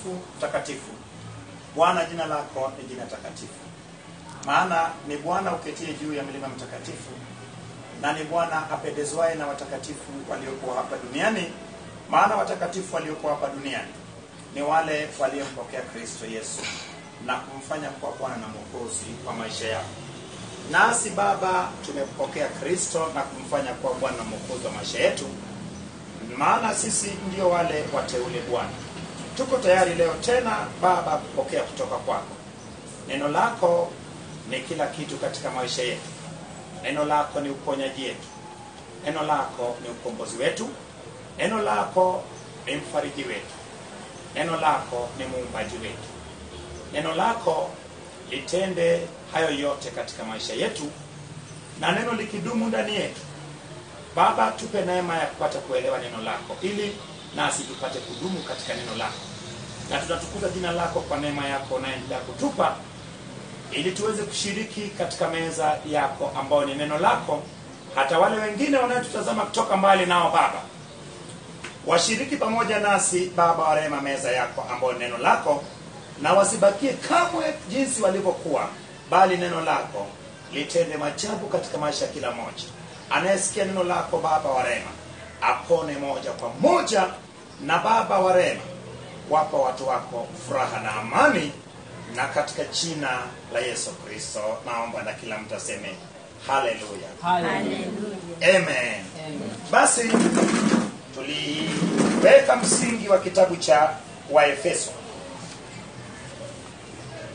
mtakatifu, mtakatifu, Bwana jina lako ni jina takatifu. Maana ni Bwana uketie juu ya milima mtakatifu, na ni Bwana apendezwaye na watakatifu waliokuwa hapa duniani. Maana watakatifu waliokuwa hapa duniani ni wale waliompokea Kristo Yesu na kumfanya kuwa Bwana na Mwokozi wa maisha yao. Nasi Baba tumepokea Kristo na kumfanya kuwa Bwana na Mwokozi wa maisha yetu. Maana sisi ndio wale wateule Bwana. Tuko tayari leo tena Baba kupokea kutoka kwako. Neno lako ni kila kitu katika maisha yetu. Neno lako ni uponyaji wetu. Neno lako ni ukombozi wetu. Neno lako ni mfariji wetu. Neno lako ni muumbaji wetu. Neno lako litende hayo yote katika maisha yetu, na neno likidumu ndani yetu. Baba, tupe neema ya kupata kuelewa neno lako, ili nasi tupate kudumu katika neno lako. Na tunatukuza jina lako kwa neema yako unayoendelea kutupa, ili tuweze kushiriki katika meza yako ambao ni neno lako. Hata wale wengine wanaotutazama kutoka mbali, nao Baba washiriki pamoja nasi Baba wa rehema meza yako ambao ni neno lako, na wasibakie kamwe jinsi walivyokuwa, bali neno lako litende maajabu katika maisha ya kila mmoja anayesikia neno lako. Baba wa rehema, apone moja kwa moja, na Baba wa rehema, wapa watu wako furaha na amani, na katika jina la Yesu Kristo naomba, na kila mtu aseme haleluya. Haleluya. Amen. Basi tuliweka msingi wa kitabu cha Waefeso,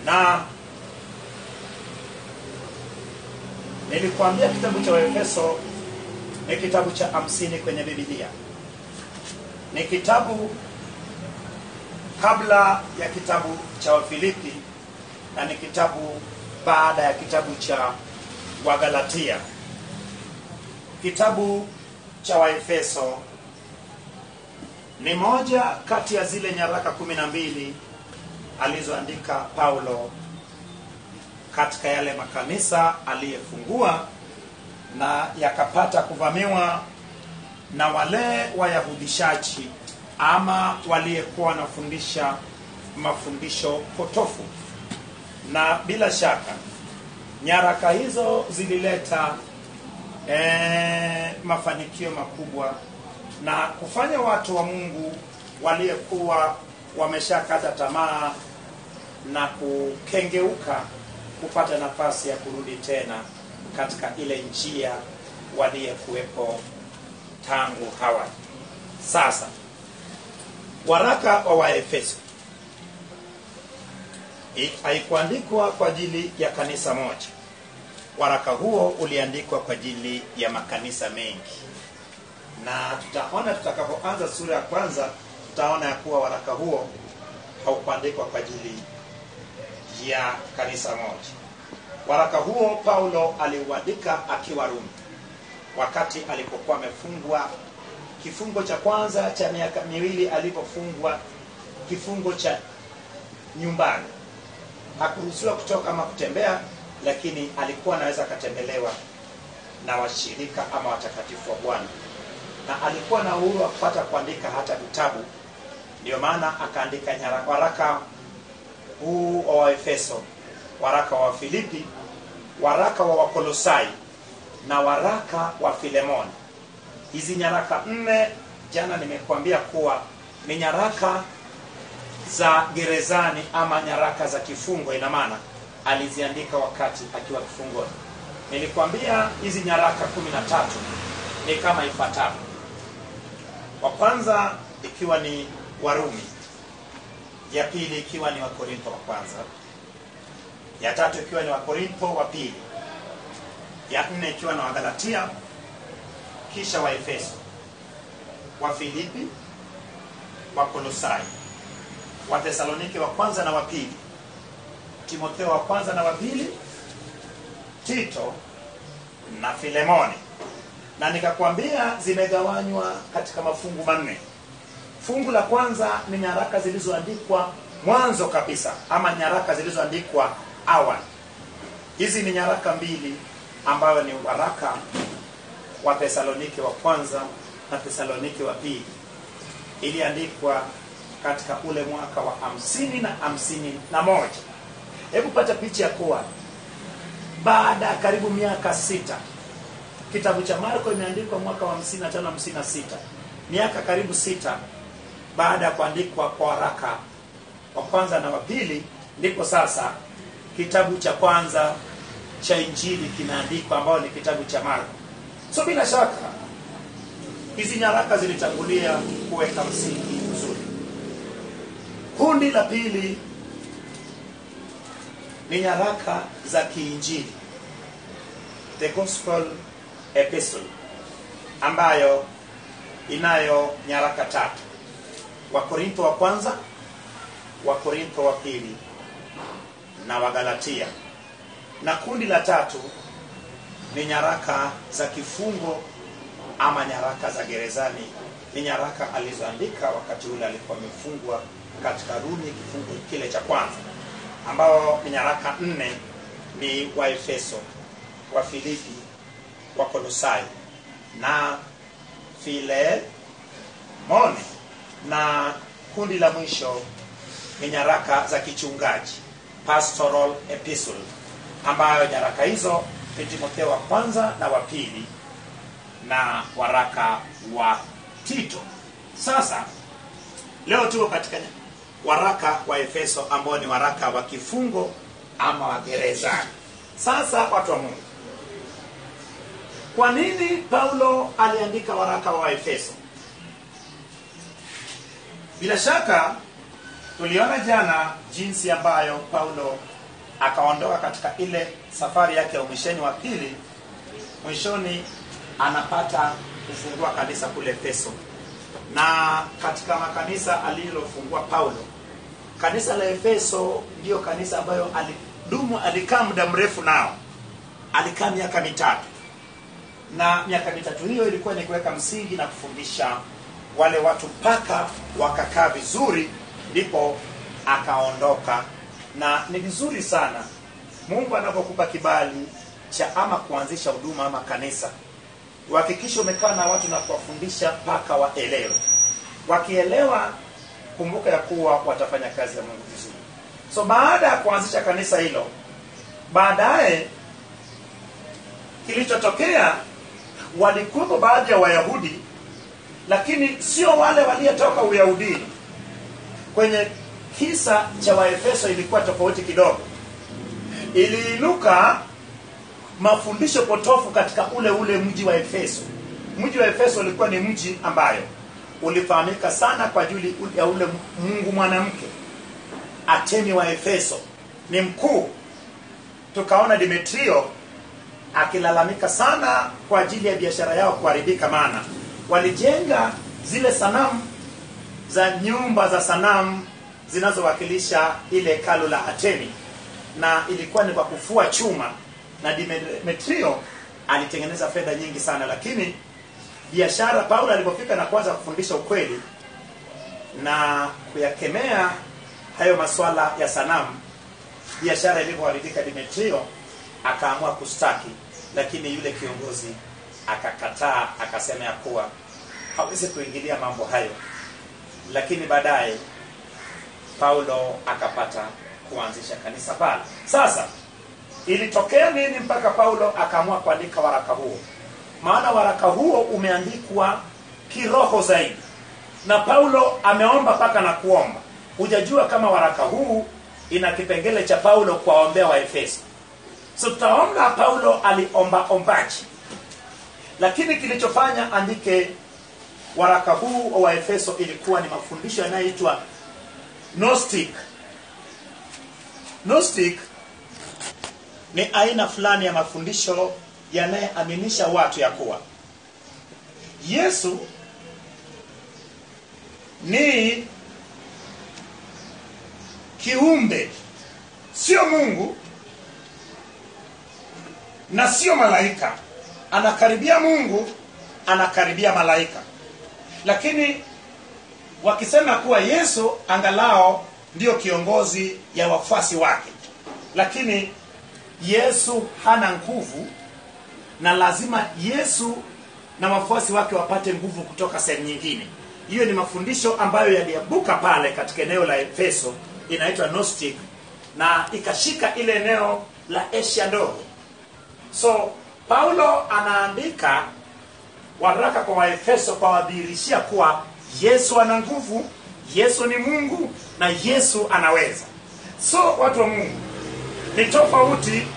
na nilikuambia kitabu cha Waefeso ni kitabu cha 50 kwenye Biblia. Ni kitabu kabla ya kitabu cha Wafilipi, na ni kitabu baada ya kitabu cha Wagalatia. Kitabu cha Waefeso ni moja kati ya zile nyaraka 12 alizoandika Paulo katika yale makanisa aliyefungua na yakapata kuvamiwa na wale wayahudishaji ama waliyekuwa wanafundisha mafundisho potofu. Na bila shaka nyaraka hizo zilileta mafanikio makubwa na kufanya watu wa Mungu waliyekuwa wameshakata tamaa na kukengeuka kupata nafasi ya kurudi tena katika ile njia waliyekuwepo tangu awali. Sasa waraka wa Waefeso haikuandikwa kwa ajili ya kanisa moja. Waraka huo uliandikwa kwa ajili ya makanisa mengi, na tutaona tutakapoanza sura ya kwanza, tutaona ya kuwa waraka huo haukuandikwa kwa ajili ya kanisa moja. Waraka huo Paulo aliuandika akiwa Rumi, wakati alipokuwa amefungwa kifungo cha kwanza cha miaka 2. Alipofungwa kifungo cha nyumbani, hakuruhusiwa kutoka ama kutembea, lakini alikuwa anaweza katembelewa na washirika ama watakatifu wa Bwana, na alikuwa na uhuru wa kupata kuandika hata vitabu. Ndio maana akaandika waraka huu wa Waefeso, waraka wa Filipi, waraka wa Wakolosai na waraka wa Filemoni. Hizi nyaraka 4 jana nimekuambia kuwa ni nyaraka za gerezani ama nyaraka za kifungo. Ina maana aliziandika wakati akiwa kifungoni. Nilikwambia hizi nyaraka 13 ni kama ifuatavyo. Wa kwanza ikiwa ni Warumi, ya pili ikiwa ni Wakorintho wa kwanza, ya tatu ikiwa ni Wakorintho wa pili, ya 4 ikiwa na Wagalatia, kisha Waefeso, Wafilipi, Wakolosai, Wathesalonike wa kwanza na wa pili, Timotheo wa kwanza na wa pili, Tito na Filemoni. Na nikakwambia zimegawanywa katika mafungu 4. Fungu la kwanza ni nyaraka zilizoandikwa mwanzo kabisa, ama nyaraka zilizoandikwa awali. Hizi ni nyaraka 2 ambayo ni waraka wa Thesalonike wa kwanza na Thesalonike wa pili. Iliandikwa katika ule mwaka wa 50 na 51. Hebu pata picha ya kuwa baada ya karibu miaka 6, kitabu cha Marko imeandikwa mwaka wa 55 56, miaka karibu 6 baada ya kuandikwa kwa waraka wa kwanza na wa pili, ndipo sasa kitabu cha kwanza cha Injili kinaandikwa, ambao ni kitabu cha Marko. So bila shaka hizi nyaraka zilitangulia kuweka msingi mzuri. Kundi la pili ni nyaraka za kiinjili, the gospel epistle, ambayo inayo nyaraka 3: Wakorintho wa kwanza, Wakorintho wa pili na Wagalatia. Na kundi la 3 ni nyaraka za kifungo ama nyaraka za gerezani. Ni nyaraka alizoandika wakati ule alikuwa amefungwa katika Rumi, kifungo kile cha kwanza, ambao ni nyaraka 4: ni wa Efeso, wa Filipi, wa Kolosai na Filemoni. Na kundi la mwisho ni nyaraka za kichungaji, pastoral epistle, ambayo nyaraka hizo ni Timotheo wa kwanza na wa pili na waraka wa Tito. Sasa leo tuko katika waraka wa Efeso, ambao ni waraka wa kifungo ama wa gereza. Sasa watu wa Mungu, kwa nini Paulo aliandika waraka wa Efeso? Bila shaka tuliona jana jinsi ambayo Paulo akaondoka katika ile safari yake ya umisheni wa pili. Mwishoni anapata kufungua kanisa kule Efeso, na katika makanisa alilofungua Paulo, kanisa la Efeso ndio kanisa ambayo alikaa muda mrefu nao. Alikaa miaka 3, na miaka 3 hiyo ilikuwa ni kuweka msingi na kufundisha wale watu mpaka wakakaa vizuri, ndipo akaondoka. Na ni vizuri sana Mungu anapokupa kibali cha ama kuanzisha huduma ama kanisa, uhakikishe umekaa na watu na kuwafundisha mpaka waelewe. Wakielewa, kumbuka ya kuwa watafanya kazi ya Mungu vizuri. So baada ya kuanzisha kanisa hilo, baadaye kilichotokea, walikuwa baadhi ya Wayahudi, lakini sio wale waliotoka Uyahudini. Kwenye kisa cha Waefeso ilikuwa tofauti kidogo. Iliinuka mafundisho potofu katika ule mji wa Efeso. Mji wa Efeso ulikuwa ni mji ambayo ulifahamika sana kwa ajili ya ule mungu mwanamke Atemi wa Efeso, ni mkuu. Tukaona Demetrio akilalamika sana kwa ajili ya biashara yao kuharibika, maana walijenga zile sanamu za nyumba za sanamu zinazowakilisha ile hekalu la Atemi, na ilikuwa ni kwa kufua chuma, na Demetrio alitengeneza fedha nyingi sana. Lakini biashara, Paulo alipofika na kuanza kufundisha ukweli na kuyakemea hayo masuala ya sanamu, biashara ilipoharibika, Demetrio akaamua kustaki, lakini yule kiongozi akakataa, akasema ya kuwa hawezi kuingilia mambo hayo. Lakini baadaye Paulo akapata kuanzisha kanisa pale. Sasa ilitokea nini mpaka Paulo akaamua kuandika waraka huo? Maana waraka huo umeandikwa kiroho zaidi, na Paulo ameomba paka na kuomba. Hujajua kama waraka huu ina kipengele cha Paulo kuwaombea Waefeso. So tutaona Paulo aliomba ombaji, lakini kilichofanya andike waraka huu wa Efeso ilikuwa ni mafundisho yanayoitwa Gnostic. Gnostic ni aina fulani ya mafundisho yanayoaminisha watu ya kuwa Yesu ni kiumbe, sio Mungu na sio malaika. Anakaribia Mungu, anakaribia malaika. Lakini wakisema kuwa Yesu angalao ndio kiongozi ya wafuasi wake, lakini Yesu hana nguvu, na lazima Yesu na wafuasi wake wapate nguvu kutoka sehemu nyingine. Hiyo ni mafundisho ambayo yaliabuka pale katika eneo la Efeso, inaitwa Gnostic, na ikashika ile eneo la Asia ndogo. So Paulo anaandika waraka kwa Waefeso kwa wadhihirishia kuwa Yesu ana nguvu, Yesu ni Mungu na Yesu anaweza. So watu wa Mungu, ni tofauti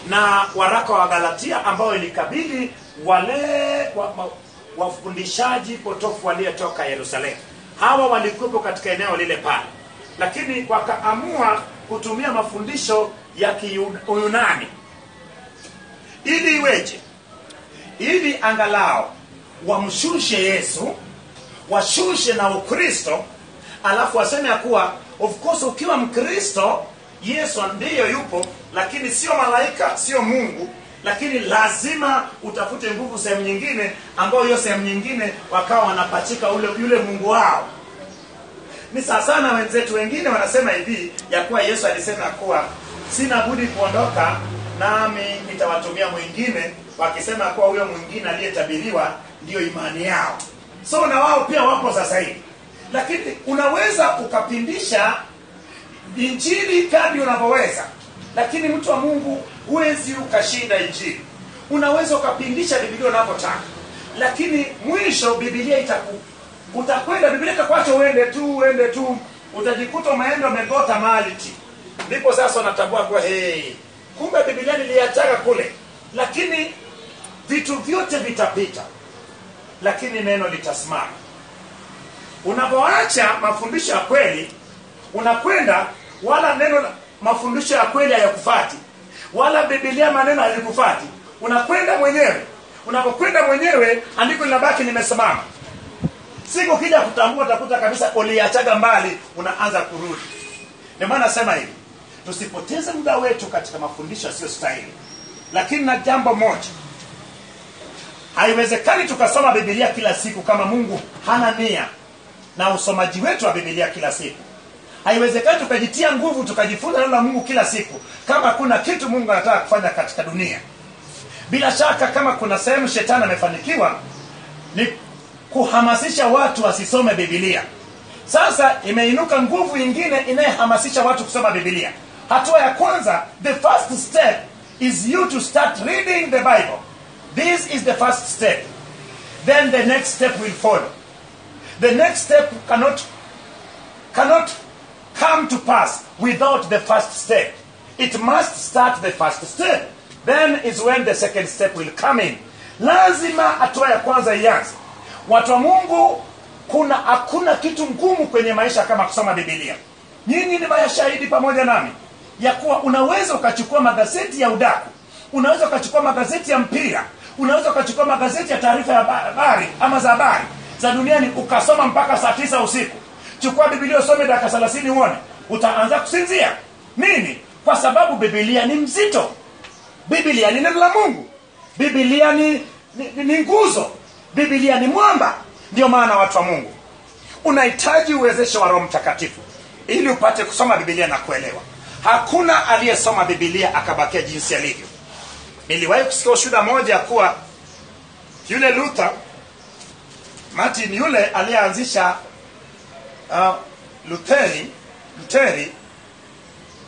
na waraka wa Galatia ambao ilikabili wale wafundishaji potofu waliotoka Yerusalemu. Hawa walikuwepo katika eneo lile pale, lakini wakaamua kutumia mafundisho ya Kiyunani. Ili iweje? Ili angalau wamshushe Yesu, washushe na Ukristo, alafu waseme ya kuwa of course ukiwa Mkristo Yesu ndiyo yupo, lakini sio malaika, sio Mungu, lakini lazima utafute nguvu sehemu nyingine, ambayo hiyo sehemu nyingine wakawa wanapachika yule Mungu wao. Ni sana wenzetu wengine wanasema hivi ya kuwa Yesu alisema kuwa sina budi kuondoka nami nitawatumia mwingine, wakisema kuwa huyo mwingine aliyetabiriwa ndio imani yao. So na wao pia wapo sasa hivi. Lakini unaweza ukapindisha Injili kadri unavyoweza, lakini mtu wa Mungu huwezi ukashinda Injili. Unaweza ukapindisha Biblia unavyotaka, lakini mwisho Biblia utakwenda, Biblia itakuacha uende tu, utajikuta umeenda umegota mahali ti. Ndipo sasa unatambua kwa kumbe Biblia niliachaga kule. Lakini vitu vyote vitapita, lakini neno litasimama. Unapoacha mafundisho ya kweli, unakwenda wala mafundisho ya kweli hayakufuati, wala Biblia maneno hayakufati, unakwenda mwenyewe. Unapokwenda mwenyewe, andiko linabaki limesimama. Siku kija kutambua utakuta kabisa uliachaga mbali, unaanza kurudi. Ndio maana nasema hivi, tusipoteze muda wetu katika mafundisho sio stahili. Lakini na jambo moja, haiwezekani tukasoma Biblia kila siku kama Mungu hana nia na usomaji wetu wa Biblia kila siku. Haiwezekani tukajitia nguvu tukajifunza neno la Mungu kila siku kama kuna kitu Mungu anataka kufanya katika dunia. Bila shaka kama kuna sehemu shetani amefanikiwa ni kuhamasisha watu wasisome Biblia. Sasa imeinuka nguvu nyingine inayohamasisha watu kusoma Biblia. Hatua ya kwanza, the first step is you to start reading the Bible. This is the first step. Then the next step will follow. The next step cannot come to pass without the first step. It must start the first step. Then is when the second step will come in. Lazima hatua ya kwanza ianze. Watu wa Mungu, hakuna kitu ngumu kwenye maisha kama kusoma Biblia. Nyinyi ni mashahidi pamoja nami ya kuwa unaweza ukachukua magazeti ya udaku, unaweza ukachukua magazeti ya mpira, unaweza ukachukua magazeti ya taarifa ya habari ama za habari za duniani ukasoma mpaka saa 9 usiku. Chukua Biblia usome dakika 30 uone, utaanza kusinzia. Nini? Kwa sababu Biblia ni mzito. Biblia ni neno la Mungu. Biblia ni nguzo. Biblia ni mwamba. Ndio maana watu wa Mungu, unahitaji uwezesho wa Roho Mtakatifu ili upate kusoma Biblia na kuelewa. Hakuna aliyesoma Biblia akabakia jinsi alivyo. Niliwahi kusikia ushuhuda moja kuwa yule Luther, Martin yule aliyeanzisha Lutheri,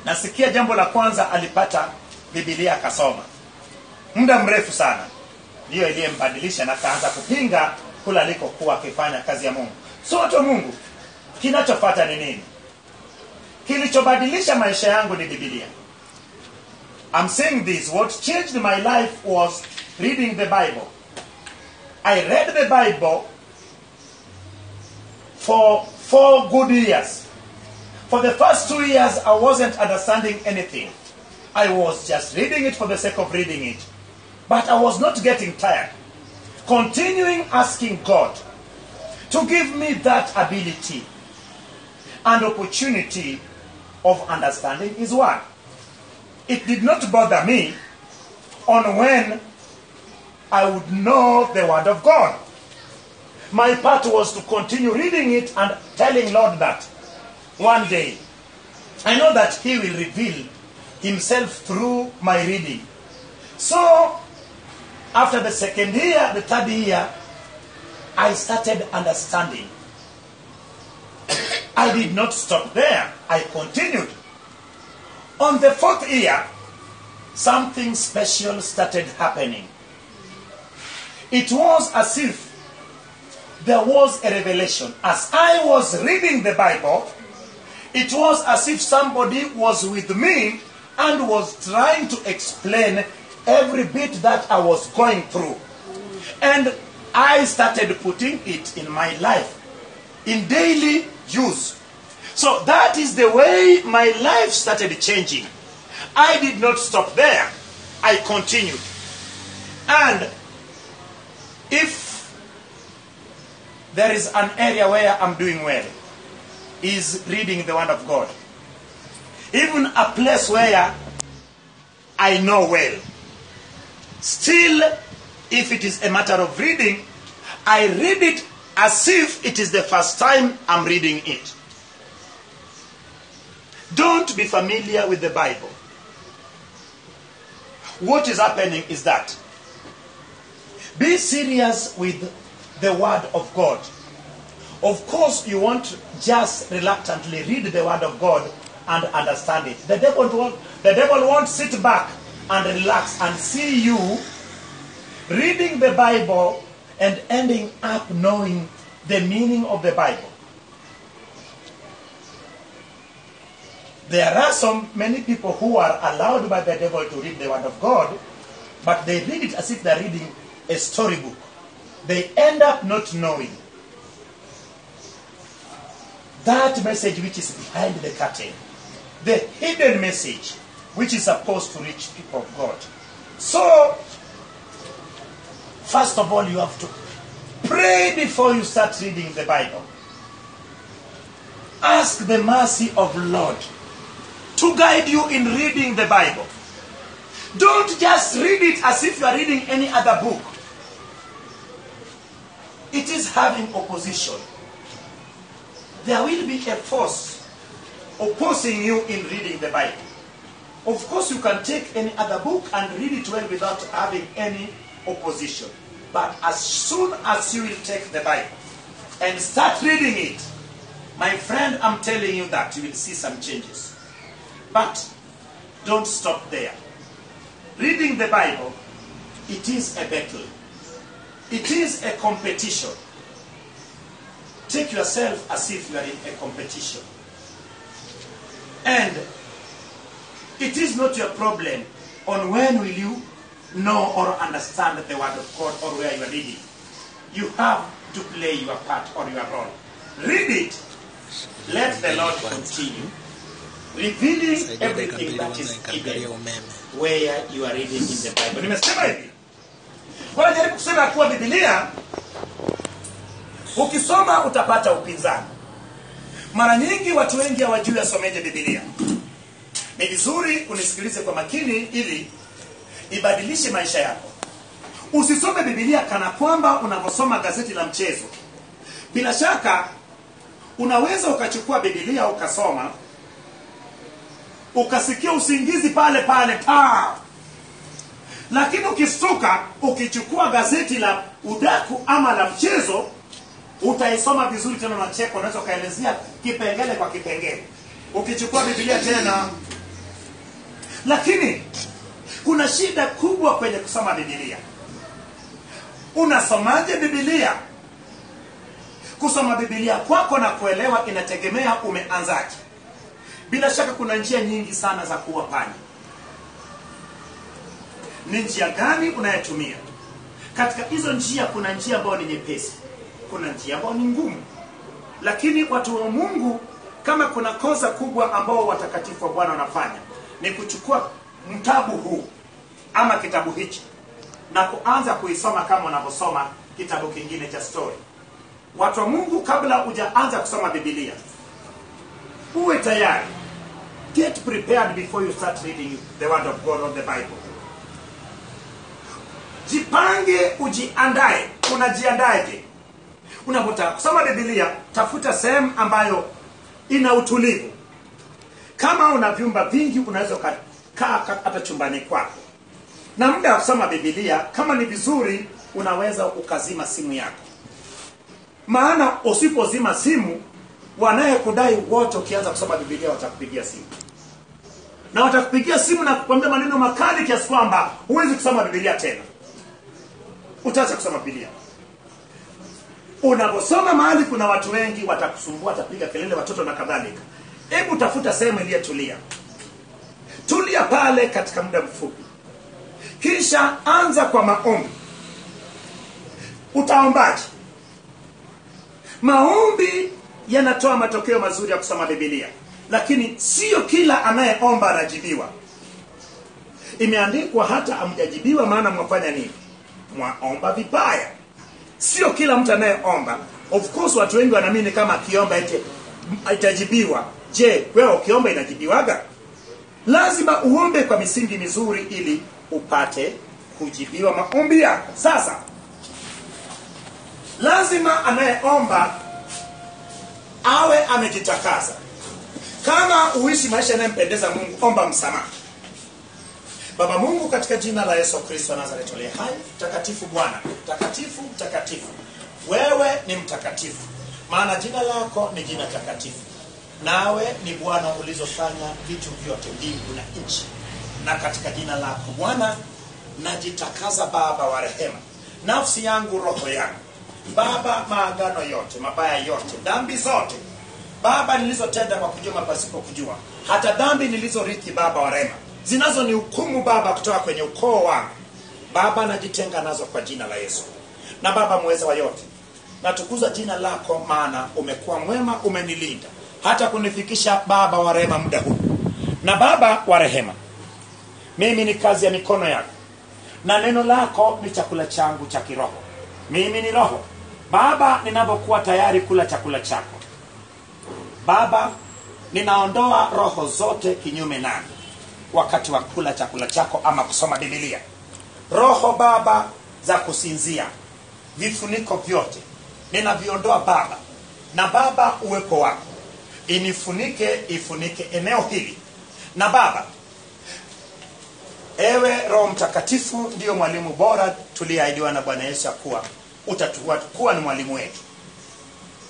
nasikia jambo la kwanza alipata Biblia akasoma. Muda mrefu sana. Ndio iliyembadilisha na kaanza kupinga kula alikokuwa akifanya kazi ya Mungu. So watu wa Mungu, kinachofuata ni nini? Kilichobadilisha maisha yangu ni Biblia. I'm saying this, what changed my life was reading the Bible. I read the Bible for 4 good years. For the first 2 years, I wasn't understanding anything. I was just reading it for the sake of reading it. But I was not getting tired. Continuing asking God to give me that ability and opportunity of understanding His Word. It did not bother me on when I would know the Word of God. My part was to continue reading it and telling Lord that one day I know that He will reveal Himself through my reading. So after the second year, the third year, I started understanding. I did not stop there. I continued. On the 4th year, something special started happening. It was as if there was a revelation. As I was reading the Bible, it was as if somebody was with me and was trying to explain every bit that I was going through. And I started putting it in my life, in daily use. So that is the way my life started changing. I did not stop there. I continued. And if there is an area where I'm doing well, is reading the Word of God. Even a place where I know well. Still, if it is a matter of reading, I read it as if it is the first time I'm reading it. Don't be familiar with the Bible. What is happening is that be serious with the Word of God. Of course, you won't just reluctantly read the Word of God and understand it. The devil won't sit back and relax and see you reading the Bible and ending up knowing the meaning of the Bible. There are many people who are allowed by the devil to read the Word of God, but they read it as if they're reading a storybook. They end up not knowing that message which is behind the curtain, the hidden message which is supposed to reach people of God. So, first of all, you have to pray before you start reading the Bible. Ask the mercy of the Lord to guide you in reading the Bible. Don't just read it as if you are reading any other book. It is having opposition. There will be a force opposing you in reading the Bible. Of course, you can take any other book and read it well without having any opposition. But as soon as you will take the Bible and start reading it, my friend, I'm telling you that you will see some changes. But don't stop there. Reading the Bible, it is a battle. It is a competition. Take yourself as if you are in a competition. And it is not your problem on when will you know or understand the Word of God or where you are reading. You have to play your part or your role. Read it. Let the Lord continue revealing everything that is hidden where you are reading in the Bible. Nimesema hivi. Kwa jaribu kusema kuwa Biblia ukisoma utapata upinzani. Mara nyingi watu wengi hawajui wasomeje Biblia. Ni vizuri unisikilize kwa makini ili ibadilishe maisha yako. Usisome Biblia kana kwamba unavyosoma gazeti la mchezo. Bila shaka unaweza ukachukua Biblia ukasoma, ukasikia usingizi pale pale lakini ukistuka ukichukua gazeti la udaku ama la mchezo, utaisoma vizuri tena na cheko, unaweza kaelezea kipengele kwa kipengele. Ukichukua Biblia tena. Lakini kuna shida kubwa kwenye kusoma Biblia. Unasomaje Biblia? Kusoma Biblia kwako na kuelewa inategemea umeanzaje. Bila shaka kuna njia nyingi sana za kuwa panya. Ni njia gani unayotumia? Katika hizo njia kuna njia ambayo ni nyepesi, kuna njia ambayo ni ngumu. Lakini watu wa Mungu, kama kuna kosa kubwa ambao watakatifu wa Bwana wanafanya, ni kuchukua mtabu huu ama kitabu hichi na kuanza kuisoma kama unavyosoma kitabu kingine cha story. Watu wa Mungu, kabla hujaanza kusoma Biblia, uwe tayari. Get prepared before you start reading the Word of God or the Bible. Jipange, ujiandae. Unajiandaje? Unapotaka kusoma Biblia, tafuta sehemu ambayo ina utulivu. Kama una vyumba vingi, unaweza kaa hata chumbani kwako. Na muda wa kusoma Biblia, kama ni vizuri, unaweza ukazima simu yako. Maana usipozima simu, wanayekudai wote ukianza kusoma Biblia watakupigia simu. Na watakupigia simu na kukwambia maneno makali kiasi kwamba huwezi kusoma Biblia tena. Utaacha kusoma Biblia. Unaposoma mahali kuna watu wengi watakusumbua, watapiga kelele, watoto na kadhalika. Hebu tafuta sehemu iliyotulia. Tulia pale katika muda mfupi. Kisha anza kwa maombi. Utaombaje? Maombi yanatoa matokeo mazuri ya kusoma Biblia, lakini sio kila anayeomba anajibiwa. Imeandikwa hata hamjajibiwa maana mwafanya nini? Mwaomba vibaya. Sio kila mtu anayeomba. Of course watu wengi wanaamini kama akiomba itajibiwa. Je, wewe ukiomba inajibiwaga? Lazima uombe kwa misingi mizuri ili upate kujibiwa maombi yako. Sasa lazima anayeomba awe amejitakasa. Kama uishi maisha yanayempendeza Mungu, omba msamaha. Baba Mungu, katika jina la Yesu Kristo wa Nazareti aliye hai, mtakatifu Bwana, mtakatifu, mtakatifu. Wewe ni mtakatifu, maana jina lako ni jina takatifu. Nawe ni Bwana ulizofanya vitu vyote, mbingu na nchi. Na katika jina lako Bwana najitakaza, Baba wa rehema, nafsi yangu, roho yangu. Baba, maagano yote, mabaya yote, dhambi zote Baba nilizotenda kwa kujua pasipo kujua, hata dhambi nilizorithi Baba wa rehema, zinazo ni hukumu Baba kutoka kwenye ukoo wangu, Baba najitenga nazo kwa jina la Yesu. Na Baba mweza wa yote, natukuza jina lako, maana umekuwa mwema, umenilinda hata kunifikisha Baba wa rehema muda huu. Na Baba wa rehema, mimi ni kazi ya mikono yako, na neno lako ni chakula changu cha kiroho. Mimi ni roho Baba, ninapokuwa tayari kula chakula chako Baba, ninaondoa roho zote kinyume nami wakati wa kula chakula chako ama kusoma Biblia. Roho Baba za kusinzia, vifuniko vyote ninaviondoa Baba. Na Baba uwepo wako ifunike eneo hili. Na Baba, ewe Roho Mtakatifu ndiyo mwalimu bora tuliahidiwa na Bwana Yesu kuwa utakuwa ni mwalimu wetu.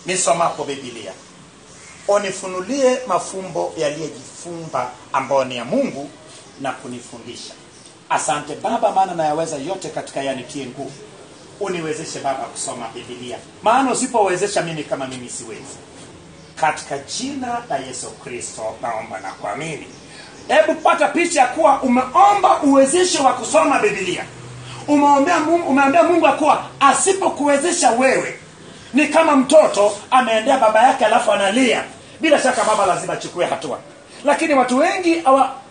Nisomapo Biblia, unifunulie mafumbo yaliyojifumba ambayo ni ya Mungu na kunifundisha. Asante Baba, maana nayaweza yote katika yanitie nguvu. Uniwezeshe Baba kusoma Biblia, maana usipowezesha mimi kama mimi siwezi. Katika jina la Yesu Kristo naomba na kuamini. Hebu pata picha kuwa umeomba uwezesho wa kusoma Biblia. Umeambia Mungu akuwa asipokuwezesha wewe ni kama mtoto ameendea baba yake alafu analia. Bila shaka baba lazima achukue hatua. Lakini watu wengi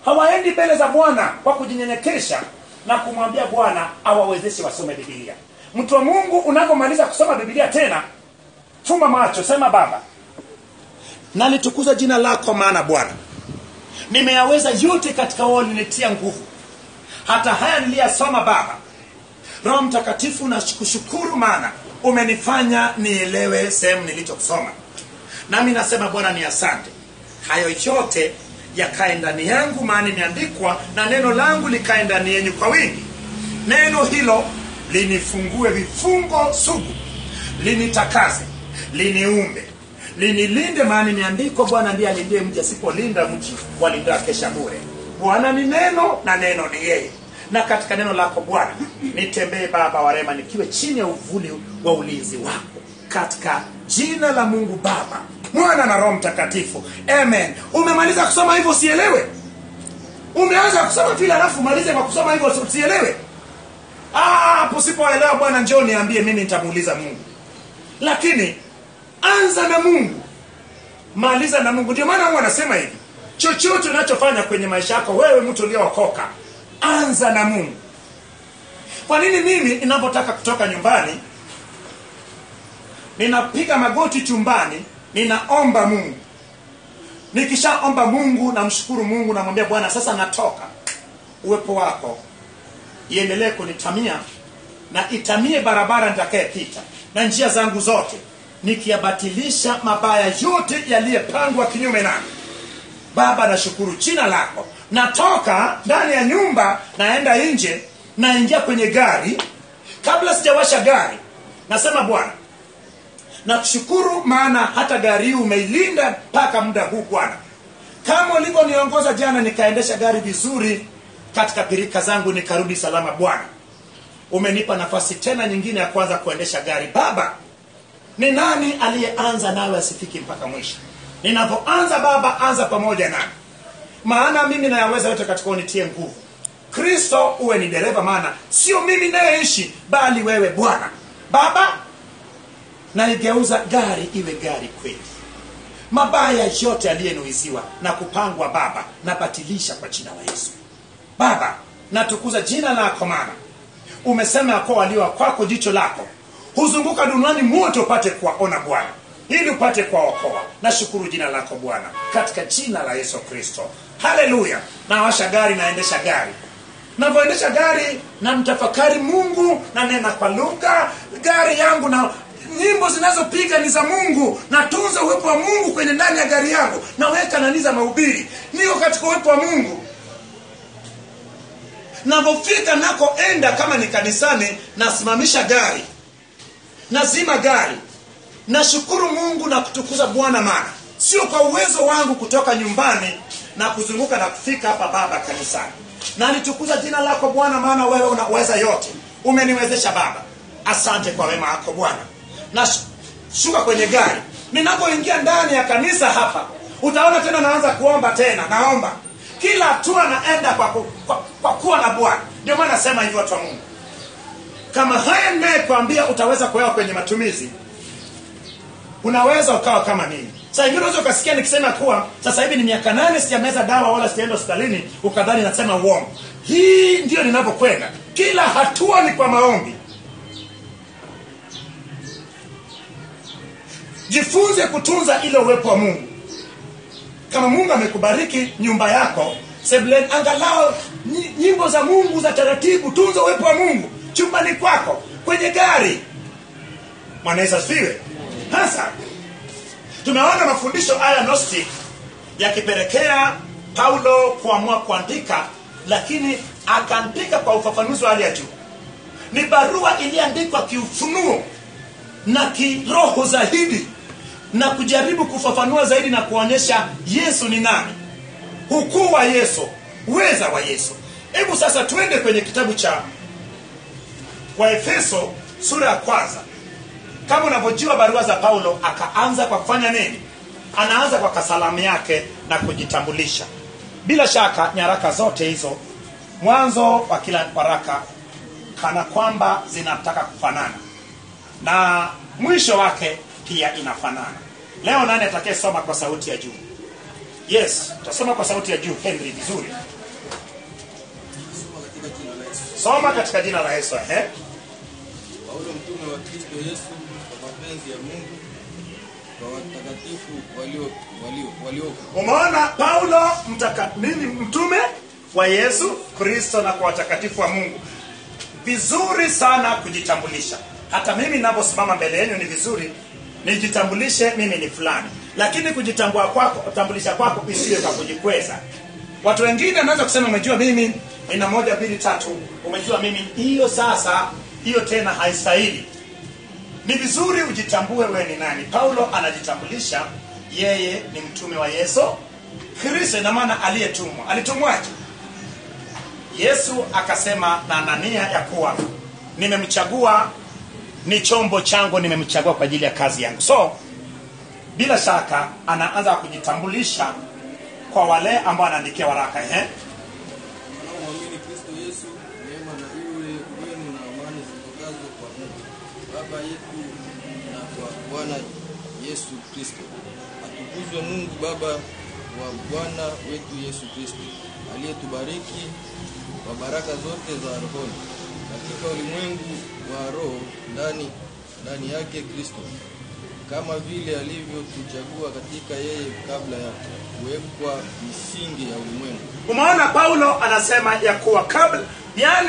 hawaendi mbele za Bwana kwa kujinyenyekesha na kumwambia Bwana awawezeshe wasome Biblia. Mtu wa Mungu, unapomaliza kusoma Biblia tena, fumba macho, sema Baba, nalitukuza jina lako, maana Bwana nimeyaweza yote katika wewe ulinitia nguvu. Hata haya niliyasoma Baba. Roho Mtakatifu na kushukuru, maana umenifanya nielewe sehemu nilichosoma. Nami nasema Bwana ni asante. Hayo yote yakae ndani yangu, maana imeandikwa, na neno langu likae ndani yenu kwa wingi. Neno hilo linifungue vifungo sugu, linitakaze, liniumbe, linilinde, maana imeandikwa, Bwana ndiye alindie mji, asipolinda mji walinda kesha bure. Bwana ni neno na neno ni yeye. Na katika neno lako Bwana nitembee Baba wa rehema, nikiwe chini ya uvuli wa ulinzi wako, katika jina la Mungu Baba, Mwana na Roho Mtakatifu. Amen. Umemaliza kusoma hivyo usielewe? Umeanza kusoma vile alafu malize kwa kusoma hivyo usielewe? Usipoelewa Bwana njoo niambie, mimi nitamuuliza Mungu. Lakini anza na Mungu, maliza na Mungu. Ndio maana Mungu anasema hivi, chochote unachofanya kwenye maisha yako wewe mtu uliokoka, anza na Mungu. Kwa nini mimi ninapotaka kutoka nyumbani ninapiga magoti chumbani, ninaomba Mungu? Nikishaomba Mungu, namshukuru Mungu, namwambia Bwana sasa natoka, uwepo wako iendelee kunitamia na itamie barabara nitakayepita na njia zangu zote, nikiyabatilisha mabaya yote yaliyopangwa kinyume nami. Baba nashukuru jina lako. Natoka ndani ya nyumba, naenda nje, naingia kwenye gari. Kabla sijawasha gari nasema Bwana Na kushukuru maana hata gari umeilinda mpaka muda huu Bwana. Kama ulivyoniongoza jana nikaendesha gari vizuri katika pirika zangu nikarudi salama Bwana. Umenipa nafasi tena nyingine ya kwanza kuendesha gari. Baba, ni nani aliyeanza nawe asifiki mpaka mwisho? Ninapoanza Baba, anza pamoja nami. Maana mimi nayaweza yote katika unitie nguvu. Kristo uwe ni dereva, maana sio mimi nayeishi bali wewe Bwana. Baba, naigeuza gari iwe gari kweli. Mabaya yote yaliyenuiziwa na kupangwa Baba, nabatilisha kwa jina la Yesu. Baba, natukuza jina lako maana umesema kwa walio kwako jicho lako huzunguka duniani mote upate kuwaona Bwana, ili upate kuwaokoa. Nashukuru jina lako Bwana katika jina la Yesu Kristo. Haleluya. Nawasha gari, naendesha gari. Napoendesha gari na mtafakari Mungu, na nena kwa lugha gari yangu, na nyimbo zinazopiga ni za Mungu. Natunza uwepo wa Mungu kwenye ndani ya gari yangu. Naweka nani za mahubiri. Niko katika uwepo wa Mungu. Napofika nakoenda kama ni kanisani, nasimamisha gari, nazima gari. Nashukuru Mungu na kutukuza Bwana, maana sio kwa uwezo wangu kutoka nyumbani na kuzunguka na kufika hapa Baba kanisani. Na nitukuza jina lako Bwana, maana wewe unaweza yote. Umeniwezesha Baba. Asante kwa wema wako Bwana. Na shuka kwenye gari. Ninapoingia ndani ya kanisa hapa, utaona tena naanza kuomba tena. Naomba kila hatua naenda kwa kuwa na Bwana. Ndio maana nasema hivyo watu wa Mungu. Kama haya ninayokuambia utaweza kuelewa kwenye matumizi, unaweza ukawa kama mimi. Sasa ingine unaweza ukasikia nikisema kuwa sasa hivi ni miaka 8 sijameza dawa wala sijaenda hospitalini, ukadhani nasema uongo. Hii ndio ninapokwenda. Kila hatua ni kwa maombi. Jifunze kutunza ile uwepo wa Mungu. Kama Mungu amekubariki nyumba yako, sebuleni, angalau nyimbo za Mungu za taratibu. Tunza uwepo wa Mungu chumbani kwako, kwenye gari. Bwana Yesu asifiwe. Sasa tumeona mafundisho haya gnostic yakipelekea Paulo kuamua kuandika, lakini akaandika kwa ufafanuzi wa hali ya juu. Ni barua iliandikwa kiufunuo na kiroho zaidi, na kujaribu kufafanua zaidi na kuonyesha Yesu ni nani, ukuu wa Yesu, uweza wa Yesu. Hebu sasa tuende kwenye kitabu cha Waefeso sura ya 1. Kama unavyojua barua za Paulo, akaanza kwa kufanya nini? Anaanza kwa kasalamu yake na kujitambulisha. Bila shaka nyaraka zote hizo, mwanzo wa kila waraka kana kwamba zinataka kufanana, na mwisho wake pia inafanana. Leo nani atakayesoma kwa sauti ya juu? Yes, tutasoma kwa sauti ya juu. Henry, vizuri. Soma katika jina la Yesu. Paulo, mtume wa Kristo Yesu, kwa mapenzi ya Mungu, kwa watakatifu walioko. Umeona, Paulo nini? Mtume wa Yesu Kristo na kwa watakatifu wa Mungu. Vizuri sana kujitambulisha. Hata mimi ninaposimama mbele yenu ni vizuri nijitambulishe mimi ni fulani. Lakini kujitambua kwako, kutambulisha kwako isiwe kwa kujikweza. Watu wengine wanaweza kusema umejua mimi ina 1 2 3, umejua mimi. Hiyo sasa, hiyo tena haistahili. Ni vizuri ujitambue wewe ni nani. Paulo anajitambulisha yeye ni mtume wa Yesu Kristo, na maana aliyetumwa. Alitumwaje? Yesu akasema na Anania ya kuwa nimemchagua, ni chombo changu, nimemchagua kwa ajili ya kazi yangu. So bila shaka anaanza kujitambulisha kwa wale ambao anaandikia waraka. Muamini Kristo Yesu, neema na iwe kwenu na amani zitokazo kwa Mungu Baba yetu na kwa Bwana Yesu Kristo. Atukuzwe Mungu Baba wa Bwana wetu Yesu Kristo, aliyetubariki kwa baraka zote za rohoni katika ulimwengu wa roho, ndani yake Kristo, kama vile alivyotuchagua katika yeye kabla ya kuwekwa misingi ya ulimwengu. Umeona Paulo anasema ya kuwa kabla, yani